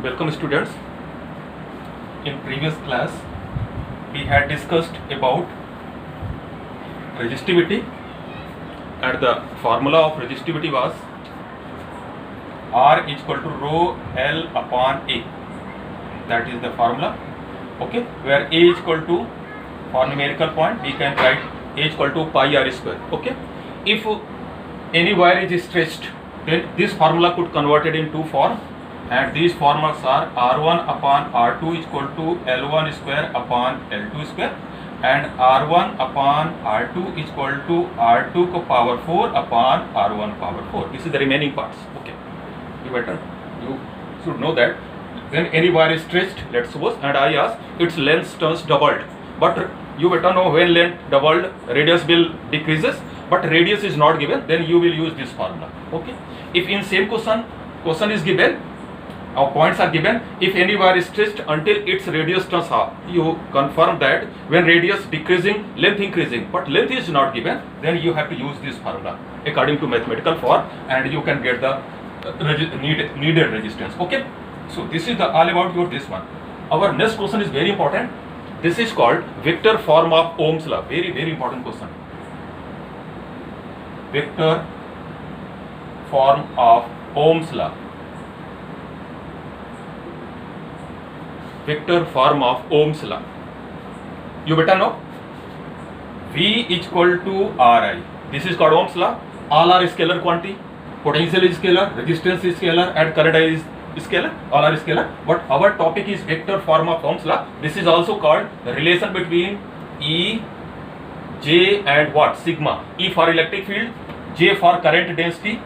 Welcome students. In previous class we had discussed about resistivity, and the formula of resistivity was R is equal to rho L upon A. That is the formula. Okay, where A is equal to, for numerical point we can write A is equal to pi R square. Okay, if any wire is stretched, then this formula could converted in two form, and these formulas are R1 upon R2 is equal to L1 square upon L2 square, and R1 upon R2 is equal to R2 को power 4 upon R1 power 4. This is the remaining parts. Okay, you should know that when any wire is stretched, let's suppose, and I ask its length turns doubled, but you better know when length doubled, radius will decreases, but radius is not given, then you will use this formula. Okay, if in same question is given, our points are given, if any wire is stretched until its radius turns half, you confirm that when radius decreasing, length increasing, but length is not given, then you have to use this formula according to mathematical form, and you can get the needed resistance. Okay, so this is the all about your this one. Our next question is very important. This is called vector form of Ohm's law. Very, very important question. Vector form of Ohm's law. Vector form of Ohm's law. You better know. V is equal to Ri. This is called Ohm's law. All are scalar quantity. Potential is scalar, resistance is scalar, and current is scalar. All are scalar. But our topic is vector form of Ohm's law. This is also called the relation between E, J, and what? Sigma. E for electric field, J for current density.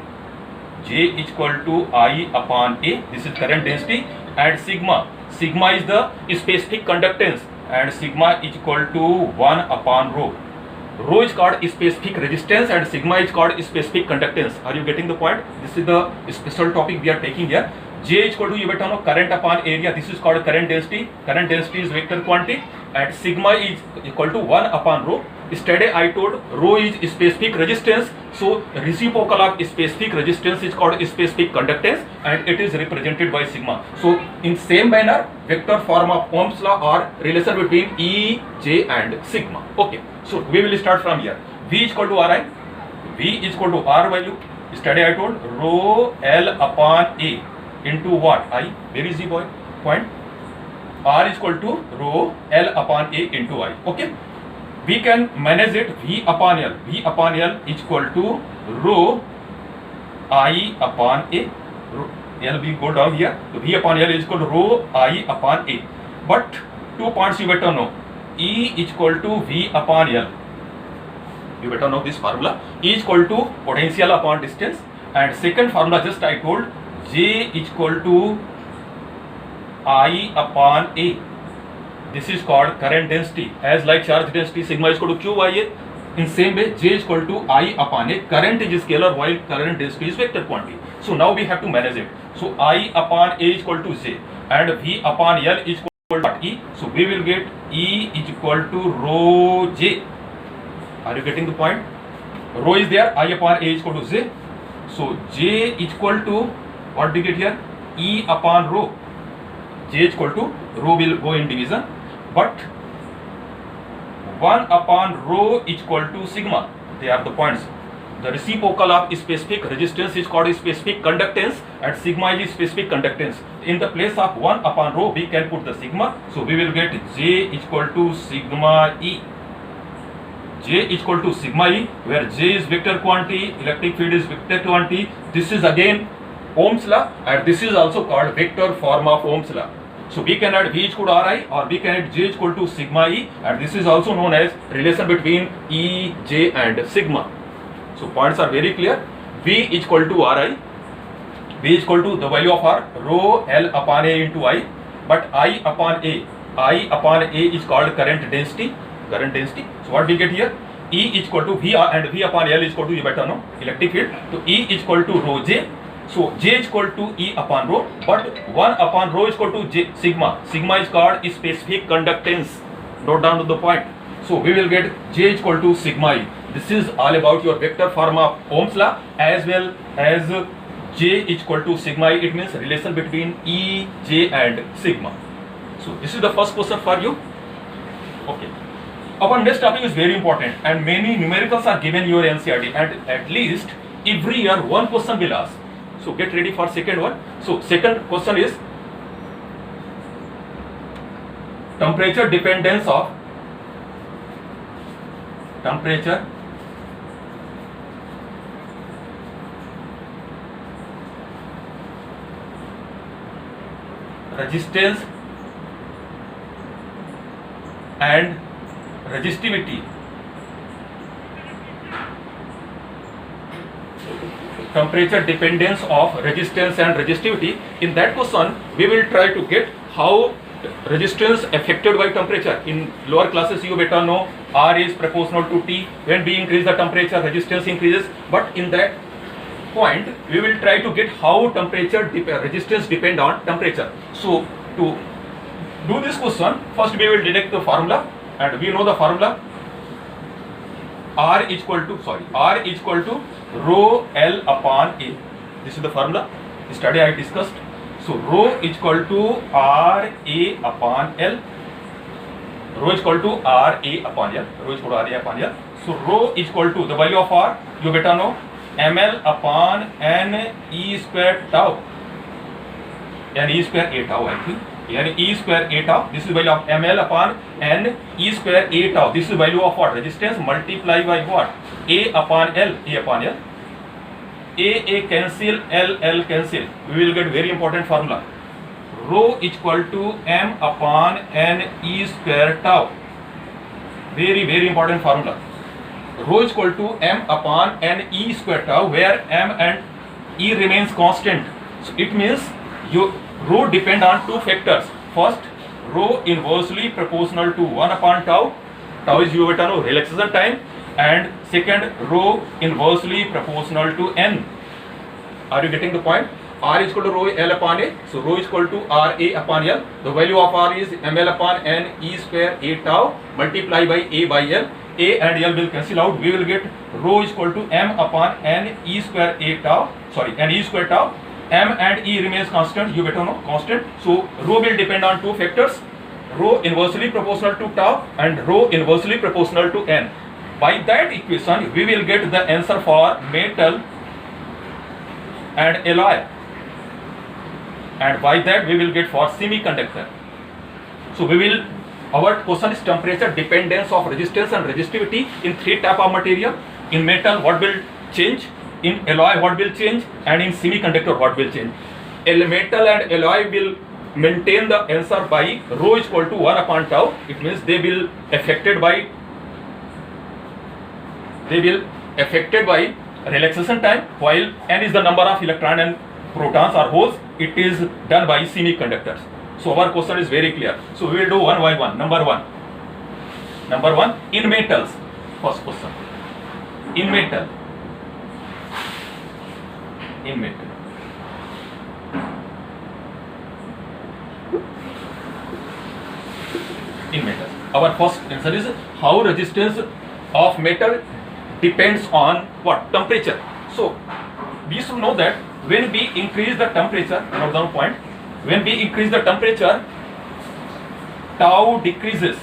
J is equal to I upon A. This is current density, and sigma. Sigma is the specific conductance, and sigma is equal to 1 upon rho. Rho is called specific resistance, and sigma is called specific conductance. Are you getting the point? This is the special topic we are taking here. J is equal to, you better know, current upon area. This is called current density. Current density is vector quantity, and sigma is equal to 1 upon rho. Yesterday I told rho is specific resistance, so reciprocal of specific resistance is called specific conductance, and it is represented by sigma. So in same manner, vector form of Ohm's law or relation between E, J, and sigma. Okay, so we will start from here. V is equal to Ri. V is equal to R value. Yesterday I told rho L upon A into what? I. Where is the point? R is equal to rho L upon A into I. Okay, we can manage it. V upon L. V upon L is equal to rho I upon A. L will go down here. So V upon L is equal to rho I upon A. But 2 points you better know. E is equal to V upon L. You better know this formula. E is equal to potential upon distance, and second formula just I told, J is equal to I upon A. This is called current density. As like charge density, sigma is equal to QIA. In same way, J is equal to I upon A. Current is scalar while current density is vector quantity. So now we have to manage it. So I upon A is equal to J, and V upon L is equal to E. So we will get E is equal to rho J. Are you getting the point? Rho is there, I upon A is equal to J. So J is equal to, what do you get here? E upon rho. J is equal to, rho will go in division, but 1 upon rho is equal to sigma. They are the points. The reciprocal of specific resistance is called specific conductance, and sigma is specific conductance. In the place of 1 upon rho, we can put the sigma. So we will get J is equal to sigma E. J is equal to sigma E, where J is vector quantity, electric field is vector quantity. This is again Ohm's law, and this is also called vector form of Ohm's law. So we can add V is equal to Ri, or we can add J is equal to sigma E, and this is also known as relation between E, J, and sigma. So points are very clear. V is equal to Ri. V is equal to the value of R, rho L upon A into I, but I upon A is called current density. Current density. So what we get here? E is equal to V, and V upon L is equal to, you better know, electric field. So E is equal to rho J. So J is equal to E upon rho, but 1 upon rho is equal to J, sigma. Sigma is called specific conductance. Note down to the point. So we will get J is equal to sigma E. This is all about your vector form of Ohm's law as well as J is equal to sigma I, it means relation between E, J and sigma. So this is the first question for you. Okay. Our next topic is very important and many numericals are given your NCERT and at least every year one question will ask. So get ready for second one. So second question is temperature dependence of temperature resistance and resistivity. Temperature dependence of resistance and resistivity. In that question, we will try to get how resistance affected by temperature. In lower classes, you better know R is proportional to T. When we increase the temperature, resistance increases. But in that point, we will try to get how temperature resistance depend on temperature. So to do this question, first we will deduct the formula, and we know the formula. R is equal to rho L upon A. This is the formula. Yesterday I discussed. So rho is equal to R A upon L. Rho is equal to R A upon L. Rho is equal to R A upon L. So rho is equal to the value of R. You better know ml upon n E square tau. N E square A tau, I think. N E square A tau. This is value of ml upon n E square A tau. This is value of what? Resistance multiply by what? A upon L. A upon L. A cancel, L cancel. We will get very important formula. Rho is equal to m upon n E square tau. Very important formula. Rho is equal to m upon n E square tau, where m and E remains constant. So it means your rho depend on two factors. First, rho inversely proportional to 1 upon tau. Tau is you better know relaxation time. And second, rho inversely proportional to n. Are you getting the point? R is equal to rho L upon A. So rho is equal to R A upon L. The value of R is ml upon n E square A tau multiply by A by L. A and L will cancel out. We will get rho is equal to m upon n E square A tau. N E square tau. M and E remains constant. You better know constant. So rho will depend on two factors. Rho inversely proportional to tau and rho inversely proportional to n. By that equation, we will get the answer for metal and alloy. And by that, we will get for semiconductor. So our question is temperature dependence of resistance and resistivity in three type of material. In metal, what will change? In alloy, what will change? And in semiconductor, what will change? Metal and alloy will maintain the answer by rho is equal to 1 upon tau. It means they will affected by relaxation time, while n is the number of electron and protons or holes. It is done by semiconductors. So our question is very clear. So we will do one by one. Number one, in metals. First question. In metal. Our first answer is how resistance of metal depends on what? Temperature. So we should know that when we increase the temperature, note down point, when we increase the temperature, tau decreases.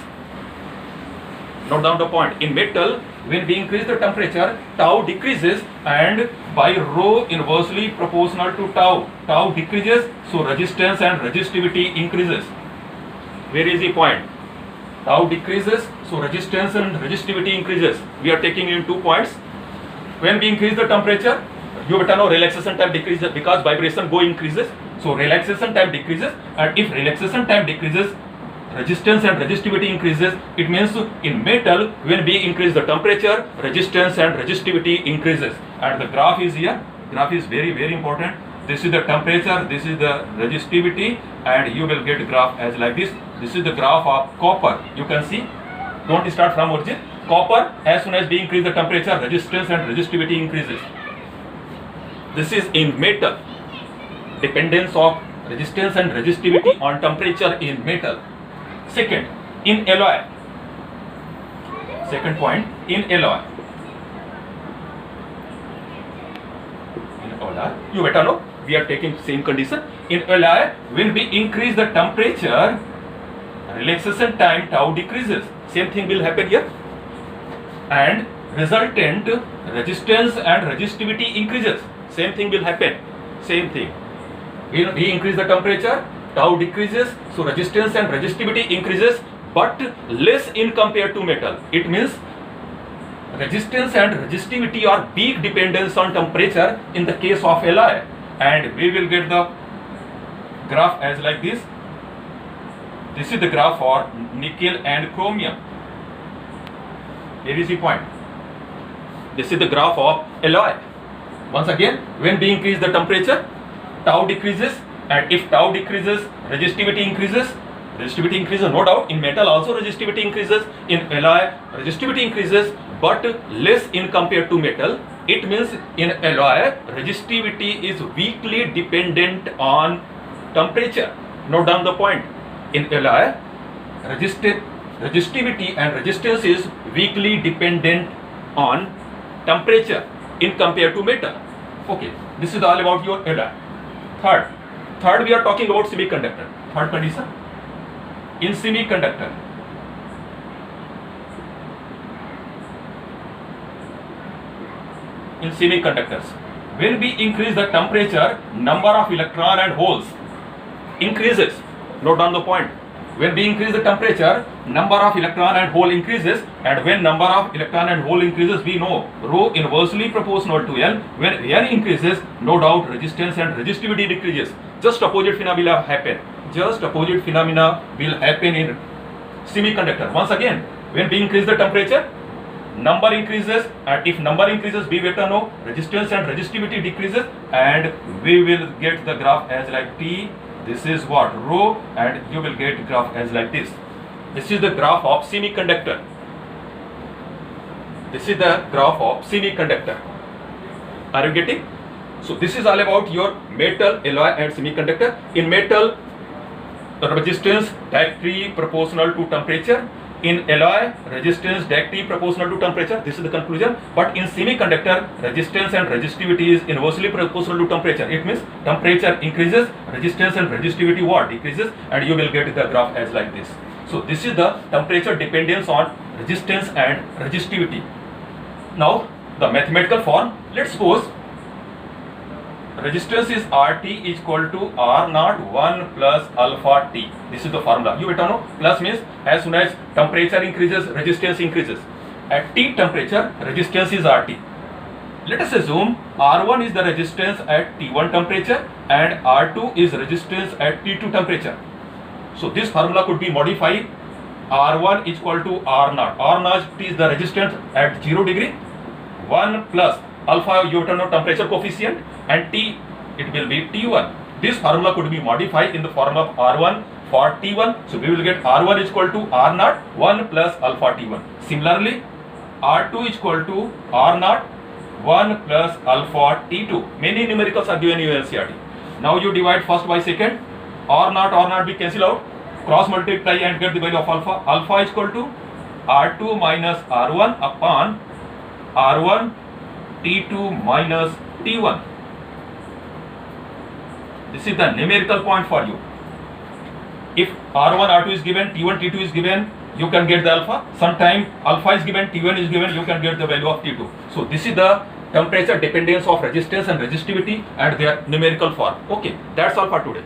Note down the point. In metal, when we increase the temperature, tau decreases, and by rho inversely proportional to tau decreases, so resistance and resistivity increases. Where is the point? Tau decreases, so resistance and resistivity increases. We are taking in 2 points. When we increase the temperature, you better know relaxation time decreases because vibration increases. So relaxation time decreases, and if relaxation time decreases, resistance and resistivity increases. It means in metal, when we increase the temperature, resistance and resistivity increases. And the graph is here. Graph is very important. This is the temperature, this is the resistivity, and you will get graph as like this. This is the graph of copper. You can see. Don't start from origin. Copper, as soon as we increase the temperature, resistance and resistivity increases. This is in metal. Dependence of resistance and resistivity on temperature in metal. Second, in alloy. Second point, in alloy. LR, you better know, we are taking same condition. In LI, when we increase the temperature, relaxation time tau decreases. Same thing will happen here. And resultant resistance and resistivity increases. Same thing will happen. Same thing. When we increase the temperature, tau decreases, so resistance and resistivity increases, but less in compared to metal. It means resistance and resistivity are big dependence on temperature in the case of Li, and we will get the graph as like this. This is the graph for nickel and chromium. Here is the point. This is the graph of alloy. Once again, when we increase the temperature, tau decreases, and if tau decreases, resistivity increases. Resistivity increases, no doubt. In metal also resistivity increases. In alloy, resistivity increases, but less in compared to metal. It means in alloy, resistivity is weakly dependent on temperature. Note down the point. In alloy, resistivity and resistance is weakly dependent on temperature in compared to metal. Okay, this is all about your alloy. Third, we are talking about semiconductor. Third condition. In semiconductor, in semiconductors, when we increase the temperature, number of electron and holes increases. Note down the point. When we increase the temperature, number of electron and hole increases, and when number of electron and hole increases, we know rho inversely proportional to L. When L increases, no doubt resistance and resistivity decreases. Just opposite phenomena happen. Just opposite phenomena will happen in semiconductor. Once again, when we increase the temperature, number increases, and if number increases, we better know resistance and resistivity decreases, and we will get the graph as like T. This is what rho, and you will get graph as like this. This is the graph of semiconductor. This is the graph of semiconductor. Are you getting? So this is all about your metal, alloy and semiconductor. In metal, resistance directly proportional to temperature. In alloy, resistance directly proportional to temperature. This is the conclusion. But in semiconductor, resistance and resistivity is inversely proportional to temperature. It means temperature increases, resistance and resistivity what decreases, and you will get the graph as like this. So this is the temperature dependence on resistance and resistivity. Now the mathematical form. Let's suppose resistance is RT is equal to R naught 1 plus alpha T. This is the formula. You better know. Plus means as soon as temperature increases, resistance increases. At T temperature, resistance is RT. Let us assume R1 is the resistance at T1 temperature and R2 is resistance at T2 temperature. So this formula could be modified. R1 is equal to R naught. R naught is the resistance at 0 degree. 1 plus alpha, you better know temperature coefficient, and T, it will be T1. This formula could be modified in the form of R1 for T1. So we will get R1 is equal to R naught 1 plus alpha T1. Similarly, R2 is equal to R naught 1 plus alpha T2. Many numericals are given in NCERT. Now you divide first by second. R naught we cancel out. Cross multiply and get the value of alpha. Alpha is equal to R2 minus R1 upon R1 T2 minus T1. This is the numerical point for you. If R1, R2 is given, T1, T2 is given, you can get the alpha. Sometime alpha is given, T1 is given, you can get the value of T2. So this is the temperature dependence of resistance and resistivity and their numerical form. Okay, that's all for today.